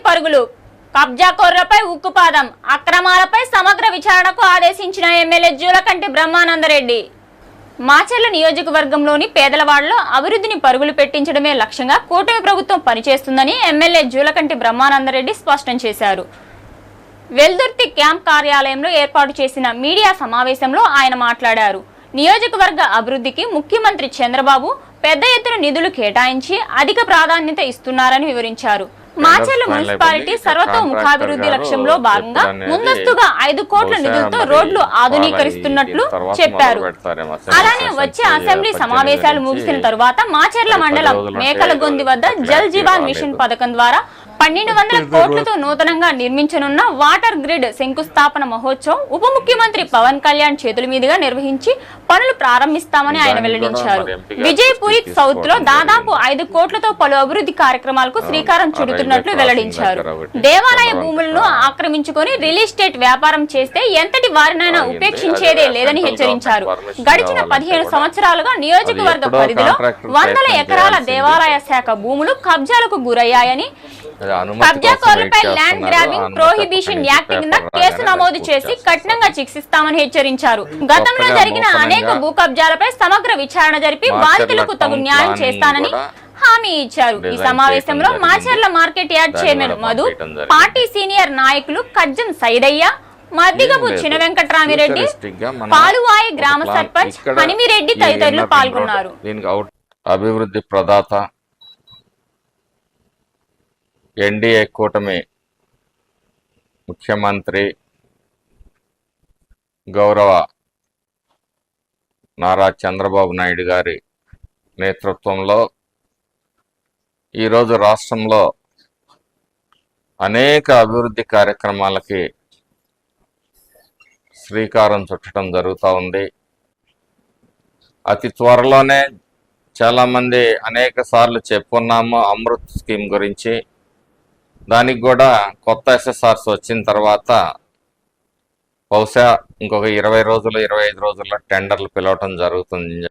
పరుగులు. కబ్జాకోర్లపై ఉక్కుపాదం. అక్రమాలపై సమగ్ర విచారణకు ఆదేశించిన ఎమ్మెల్యే జూలకంటి బ్రహ్మానందరెడ్డి. మాచర్ల నియోజకవర్గంలోని పేదలవాడలో అభివృద్ధిని పరుగులు పెట్టించడమే లక్ష్యంగా కూటమి ప్రభుత్వం పనిచేస్తుందని ఎమ్మెల్యే జూలకంటి బ్రహ్మానందరెడ్డి స్పష్టం చేశారు. వెల్దుర్తి క్యాంప్ కార్యాలయంలో ఏర్పాటు చేసిన మీడియా సమావేశంలో ఆయన మాట్లాడారు. నియోజకవర్గ అభివృద్ధికి ముఖ్యమంత్రి చంద్రబాబు పెద్ద ఎత్తున నిధులు కేటాయించి అధిక ప్రాధాన్యత ఇస్తున్నారని వివరించారు. మాచర్ల మున్సిపాలిటీ సర్వతోముఖాభివృద్ధి లక్ష్యంలో భాగంగా ముందస్తుగా 5 కోట్ల నిధులతో రోడ్లు ఆధునీకరిస్తున్నట్లు చెప్పారు. అలానే వచ్చే అసెంబ్లీ సమావేశాలు ముగిసిన తరువాత మాచర్ల మండలం మేకలగొంది వద్ద జల్ జీవన్ మిషన్ పథకం ద్వారా 1200 కోట్లతో నూతనంగా నిర్మించనున్న వాటర్ గ్రిడ్ శంకుస్థాపన మహోత్సవం ఉప ముఖ్యమంత్రి పవన్ కళ్యాణ్ చేతుల మీదుగా నిర్వహించి పనులు ప్రారంభిస్తామని ఆయన వెల్లడించారు. విజయపురి సౌత్ లో దాదాపు 5 కోట్లతో పలు అభివృద్ధి కార్యక్రమాలకు శ్రీకారం చుడుతున్నట్లు వెల్లడించారు. దేవాలయ భూములను ఆక్రమించుకొని రియల్ ఎస్టేట్ వ్యాపారం చేస్తే ఎంతటి వారినైనా ఉపేక్షించేదే లేదని హెచ్చరించారు. గడిచిన 15 సంవత్సరాలుగా నియోజకవర్గ పరిధిలో 100 ఎకరాల దేవాలయ శాఖ భూములు కబ్జాలకు గురయ్యాయని, కబ్జాకోర్లపై ల్యాండ్ గ్రాబింగ్ ప్రొహిబిషన్ యాక్ట్ కింద కేసు నమోదు చేసి కఠినంగా శిక్షిస్తామని హెచ్చరించారు. గతంలో జరిగిన అనేక భూ కబ్జాలపై సమగ్ర విచారణ జరిపి బాధితులకు తగు న్యాయం చేస్తానని హామీ ఇచ్చారు. ఈ సమావేశంలో Macherla market yard chairman Madhu, party senior నాయకులు కజ్జం సైదయ్య, మద్దిగపు చిన వెంకట్రామిరెడ్డి, పాలువాయి గ్రామ సర్పంచ్ హనిమిరెడ్డి తదితరులు పాల్గొన్నారు. అభివృద్ధి ప్రదాత ఎన్డీఏ కూటమి ముఖ్యమంత్రి గౌరవ నారా చంద్రబాబు నాయుడు గారి నేతృత్వంలో ఈరోజు రాష్ట్రంలో అనేక అభివృద్ధి కార్యక్రమాలకి శ్రీకారం చుట్టడం జరుగుతూ ఉంది. అతి త్వరలోనే చాలామంది అనేక సార్లు చెప్పున్నాము అమృత్ స్కీమ్ గురించి. దానికి కూడా కొత్త ఎస్ఎస్ఆర్స్ వచ్చిన తర్వాత బహుశా ఇంకొక 20 రోజులు 25 రోజుల్లో టెండర్లు పిలవటం జరుగుతుంది.